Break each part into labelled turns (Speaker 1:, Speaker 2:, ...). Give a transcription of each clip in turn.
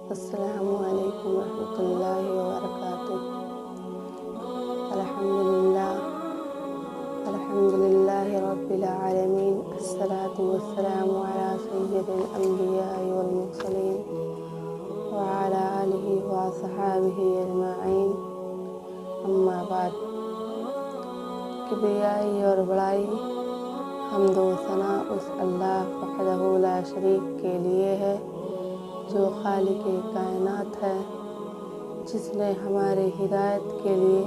Speaker 1: السلام علیکم ورحمۃ اللہ وبرکاتہ۔ الحمدللہ رب العالمین، الصلاۃ والسلام علی سید الانبیاء والمرسلین وعلی آلہ وصحبہ اجمعین، اما بعد۔ کبریائی اور بڑائی، حمد و ثنا اس اللہ وحدہ لا شریک کے لیے ہے جو خالق کائنات ہے، جس نے ہمارے ہدایت کے لیے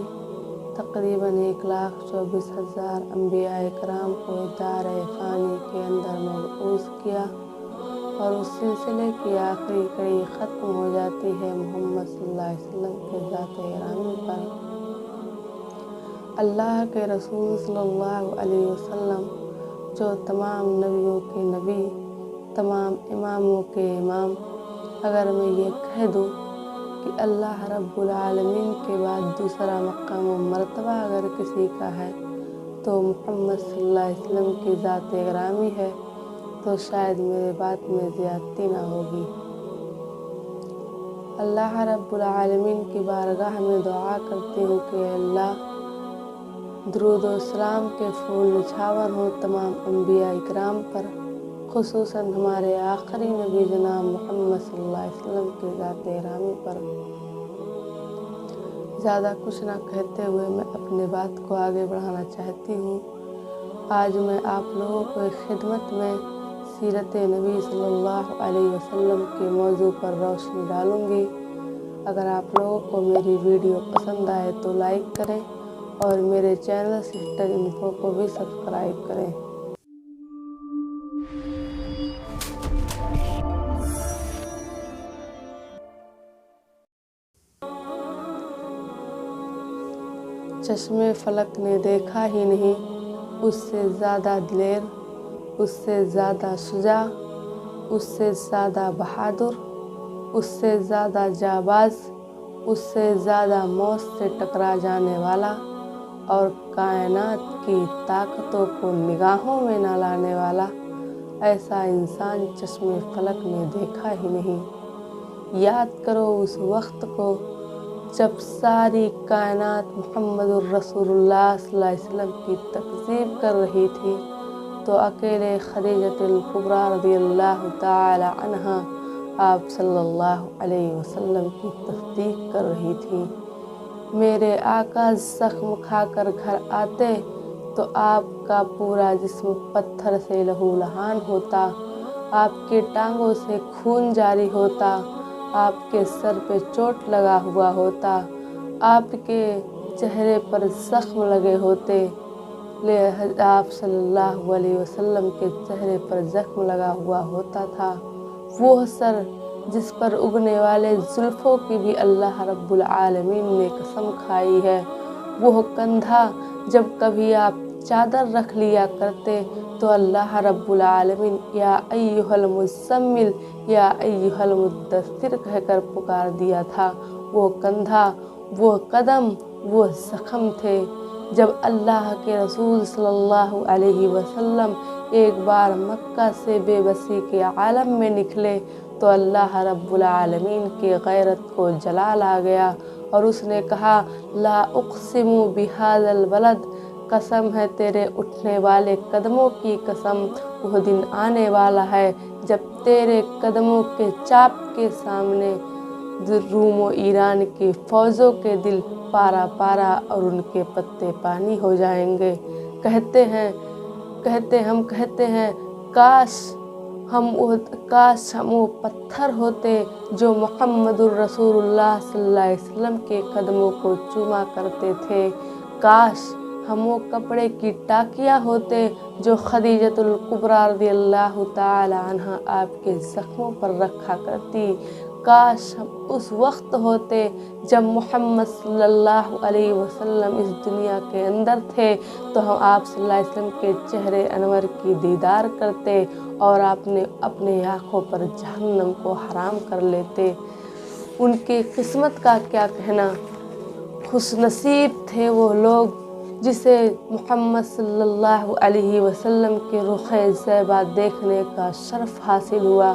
Speaker 1: تقریباً 1,24,000 انبیاء کرام کو دار فانی کے اندر مبعوث کیا، اور اس سلسلے کی آخری کڑی ختم ہو جاتی ہے محمد صلی اللہ علیہ وسلم کے ذات گرامی پر۔ اللہ کے رسول صلی اللہ علیہ وسلم جو تمام نبیوں کے نبی، تمام اماموں کے امام۔ اگر میں یہ کہہ دوں کہ اللہ رب العالمین کے بعد دوسرا مقام و مرتبہ اگر کسی کا ہے تو محمد صلی اللہ علیہ وسلم کی ذات گرامی ہے، تو شاید میرے بات میں زیادتی نہ ہوگی۔ اللہ رب العالمین کی بارگاہ میں دعا کرتی ہوں کہ اے اللہ، درود و سلام کے پھول نچھاور ہوں تمام انبیاء کرام پر، خصوصاً ہمارے آخری نبی جناب محمد صلی اللہ علیہ وسلم کی ذات گرامی پر۔ زیادہ کچھ نہ کہتے ہوئے میں اپنی بات کو آگے بڑھانا چاہتی ہوں۔ آج میں آپ لوگوں کو خدمت میں سیرت نبی صلی اللہ علیہ وسلم کے موضوع پر روشنی ڈالوں گی۔ اگر آپ لوگوں کو میری ویڈیو پسند آئے تو لائک کریں اور میرے چینل سسٹر انفو کو بھی سبسکرائب کریں۔ چشم فلک نے دیکھا ہی نہیں اس سے زیادہ دلیر، اس سے زیادہ شجاع، اس سے زیادہ بہادر، اس سے زیادہ جانباز، اس سے زیادہ موت سے ٹکرا جانے والا اور کائنات کی طاقتوں کو نگاہوں میں نہ لانے والا ایسا انسان چشم فلک نے دیکھا ہی نہیں۔ یاد کرو اس وقت کو جب ساری کائنات محمد الرسول اللہ صلی اللہ علیہ وسلم کی تکذیب کر رہی تھی، تو اکیلے خدیجہ الکبریٰ رضی اللہ تعالی عنہا آپ صلی اللہ علیہ وسلم کی تصدیق کر رہی تھی۔ میرے آقا زخم کھا کر گھر آتے تو آپ کا پورا جسم پتھر سے لہو لہان ہوتا، آپ کی ٹانگوں سے خون جاری ہوتا، آپ کے سر پہ چوٹ لگا ہوا ہوتا، آپ کے چہرے پر زخم لگے ہوتے، آپ صلی اللہ علیہ وسلم کے چہرے پر زخم لگا ہوا ہوتا تھا۔ وہ سر جس پر اگنے والے زلفوں کی بھی اللہ رب العالمین نے قسم کھائی ہے، وہ کندھا جب کبھی آپ چادر رکھ لیا کرتے تو اللہ رب العالمین یا ایھا المزمل یا ایھا المدثر کہہ کر پکار دیا تھا۔ وہ کندھا، وہ قدم، وہ زخم تھے۔ جب اللہ کے رسول صلی اللہ علیہ وسلم ایک بار مکہ سے بے بسی کے عالم میں نکلے تو اللہ رب العالمین کی غیرت کو جلال آ گیا اور اس نے کہا لا اقسم بہذا البلد، قسم ہے تیرے اٹھنے والے قدموں کی قسم، وہ دن آنے والا ہے جب تیرے قدموں کے چاپ کے سامنے روم و ایران کی فوجوں کے دل پارا پارا اور ان کے پتے پانی ہو جائیں گے۔ کہتے ہیں کاش ہم وہ پتھر ہوتے جو محمد الرسول اللہ صلی اللہ علیہ وسلم کے قدموں کو چوما کرتے تھے، کاش ہم وہ کپڑے کی ٹاکیاں ہوتے جو خدیجہ الکبریٰ رضی اللہ تعالی عنہا آپ کے زخموں پر رکھا کرتی، کاش ہم اس وقت ہوتے جب محمد صلی اللہ علیہ وسلم اس دنیا کے اندر تھے تو ہم آپ صلی اللہ علیہ وسلم کے چہرے انور کی دیدار کرتے اور آپ نے اپنے آنکھوں پر جہنم کو حرام کر لیتے۔ ان کی قسمت کا کیا کہنا، خوش نصیب تھے وہ لوگ جسے محمد صلی اللہ علیہ وسلم کے رخ زیبا دیکھنے کا شرف حاصل ہوا۔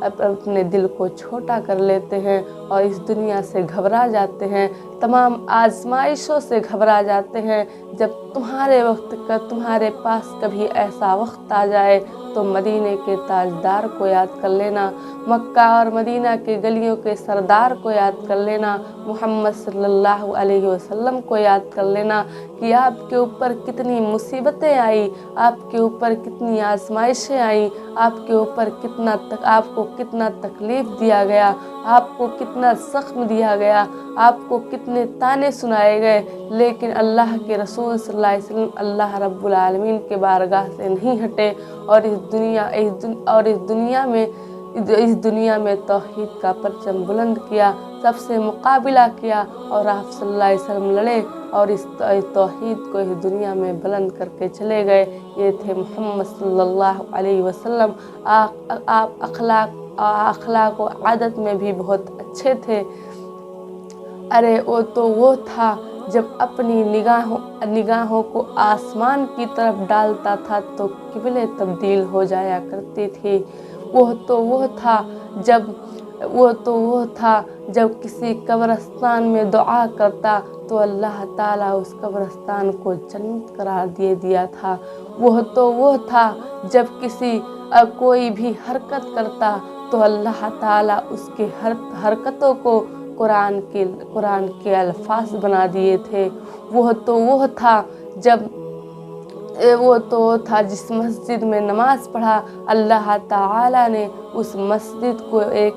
Speaker 1: اپنے دل کو چھوٹا کر لیتے ہیں اور اس دنیا سے گھبرا جاتے ہیں، تمام آزمائشوں سے گھبرا جاتے ہیں۔ جب تمہارے پاس کبھی ایسا وقت آ جائے تو مدینے کے تاجدار کو یاد کر لینا، مکہ اور مدینہ کے گلیوں کے سردار کو یاد کر لینا، محمد صلی اللہ علیہ وسلم کو یاد کر لینا کہ آپ کے اوپر کتنی مصیبتیں آئی، آپ کے اوپر کتنی آزمائشیں آئیں، آپ کے اوپر آپ کو کتنا تکلیف دیا گیا، آپ کو کتنا زخم دیا گیا، آپ کو کتنے طعنے سنائے گئے، لیکن اللہ کے رسول صلی اللہ علیہ وسلم اللہ رب العالمین کے بارگاہ سے نہیں ہٹے اور اس دنیا میں توحید کا پرچم بلند کیا، سب سے مقابلہ کیا اور آپ صلی اللہ علیہ وسلم لڑے اور اس توحید کو اس دنیا میں بلند کر کے چلے گئے۔ یہ تھے محمد صلی اللہ علیہ وسلم۔ آپ اخلاق و عادت میں بھی بہت اچھے تھے۔ ارے وہ تھا جب اپنی نگاہوں کو آسمان کی طرف ڈالتا تھا تو قبلے تبدیل ہو جایا کرتی تھی۔ وہ تھا جب کسی قبرستان میں دعا کرتا تو اللہ تعالیٰ اس قبرستان کو جنت قرار دیا تھا۔ وہ تھا جب کوئی بھی حرکت کرتا تو اللہ تعالیٰ اس کے ہر حرکتوں کو قرآن کے الفاظ بنا دیے تھے۔ وہ تھا جس مسجد میں نماز پڑھا اللہ تعالیٰ نے اس مسجد کو ایک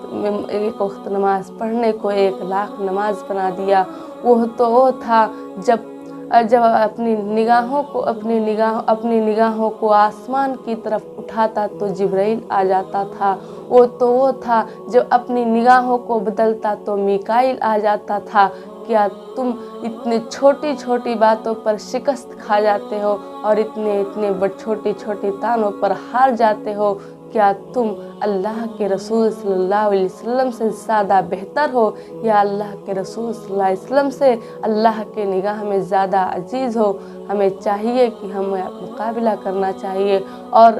Speaker 1: وقت نماز پڑھنے کو 1,00,000 نماز بنا دیا۔ وہ تھا جب اپنی نگاہوں کو آسمان کی طرف اٹھاتا تو جبرائیل آ جاتا تھا۔ وہ تھا جب اپنی نگاہوں کو بدلتا تو میکائیل آ جاتا تھا۔ کیا تم اتنے چھوٹی چھوٹی باتوں پر شکست کھا جاتے ہو اور اتنے چھوٹی چھوٹی طعنوں پر ہار جاتے ہو؟ کیا تم اللہ کے رسول صلی اللہ علیہ وسلم سے زیادہ بہتر ہو یا اللہ کے رسول صلی اللہ علیہ وسلم سے اللہ کے نگاہ میں زیادہ عزیز ہو؟ ہمیں چاہیے کہ ہمیں مقابلہ کرنا چاہیے اور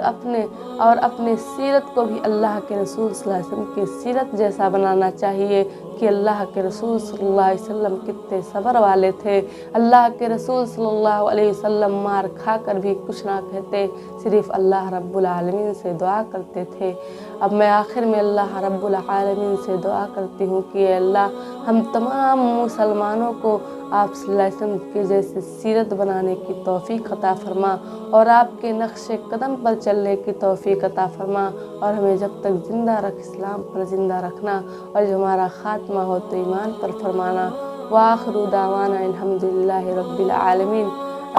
Speaker 1: اپنے سیرت کو بھی اللہ کے رسول صلی اللہ علیہ وسلم کی سیرت جیسا بنانا چاہیے کہ اللہ کے رسول صلی اللہ علیہ وسلم کتنے صبر والے تھے۔ اللہ کے رسول صلی اللہ علیہ وسلم مار کھا کر بھی کچھ نہ کہتے، صرف اللہ رب العالمین سے دعا کرتے تھے۔ اب میں آخر میں اللہ رب العالمین سے دعا کرتی ہوں کہ اے اللہ ہم تمام مسلمانوں کو آپ صلی اللہ علیہ وسلم کے جیسے سیرت بنانے کی توفیق عطا فرما اور آپ کے نقش قدم پر چلنے کی توفیق عطا فرما اور ہمیں جب تک زندہ رکھ اسلام پر زندہ رکھنا اور جب ہمارا خاتمہ ہو تو ایمان پر فرمانا۔ وآخر دعوانا الحمدللہ رب العالمین۔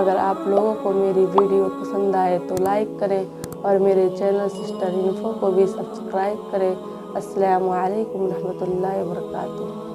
Speaker 1: اگر آپ لوگوں کو میری ویڈیو پسند آئے تو لائک کریں اور میرے چینل سسٹر انفو کو بھی سبسکرائب کریں۔ السلام علیکم ورحمۃ اللہ وبرکاتہ۔